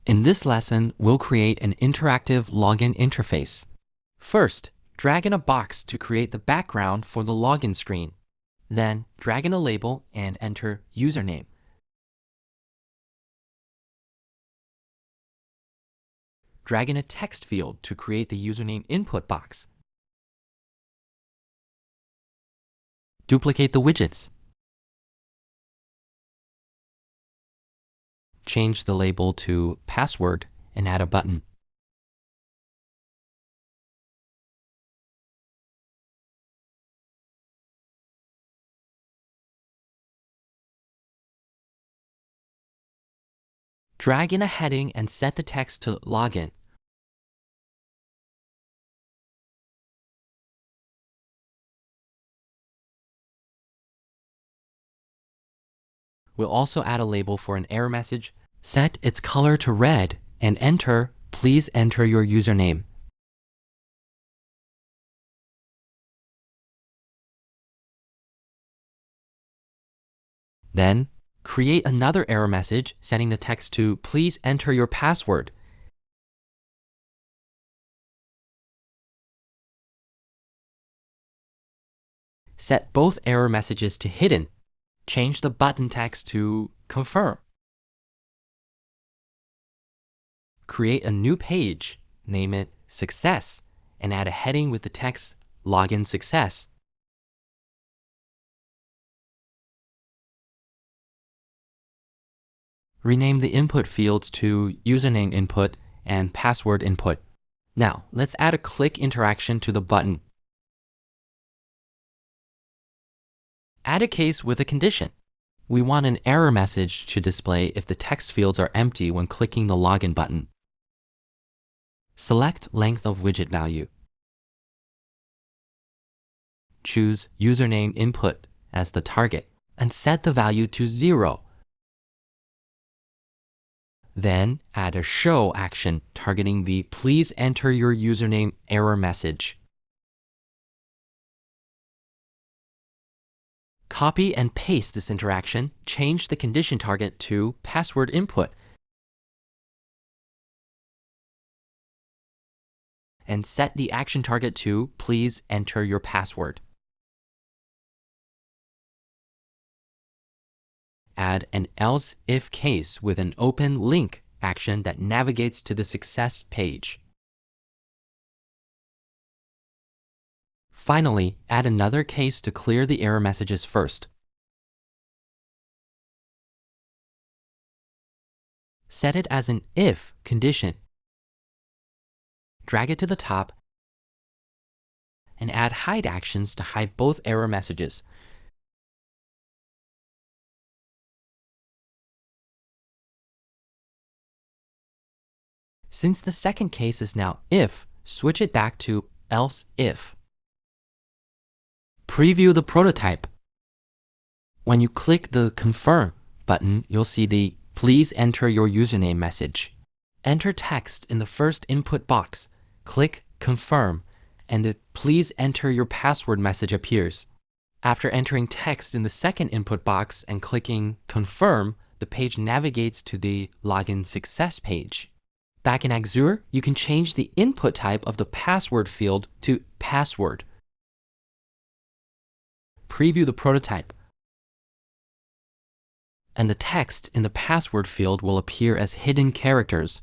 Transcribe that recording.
In this lesson, we'll create an interactive login interface. First, drag in a box to create the background for the login screen. Then, drag in a label and enter username. Drag in a text field to create the username input box. Duplicate the widgets. Change the label to password and add a button. Drag in a heading and set the text to login. We'll also add a label for an error message. Set its color to red and enter, please enter your username. Then, create another error message setting the text to please enter your password. Set both error messages to hidden. Change the button text to confirm. Create a new page, name it Success, and add a heading with the text Login Success. Rename the input fields to username input and password input. Now, let's add a click interaction to the button. Add a case with a condition. We want an error message to display if the text fields are empty when clicking the login button. Select length of widget value. Choose username input as the target and set the value to 0. Then add a show action targeting the please enter your username error message. Copy and paste this interaction, change the condition target to password input, and set the action target to please enter your password. Add an else if case with an open link action that navigates to the success page. Finally, add another case to clear the error messages first. Set it as an if condition. Drag it to the top and add hide actions to hide both error messages. Since the second case is now if, switch it back to else if. Preview the prototype. When you click the Confirm button, you'll see the Please enter your username message. Enter text in the first input box. Click Confirm, and the Please enter your password message appears. After entering text in the second input box and clicking Confirm, the page navigates to the Login Success page. Back in Axure, you can change the input type of the password field to password. Preview the prototype, and the text in the password field will appear as hidden characters.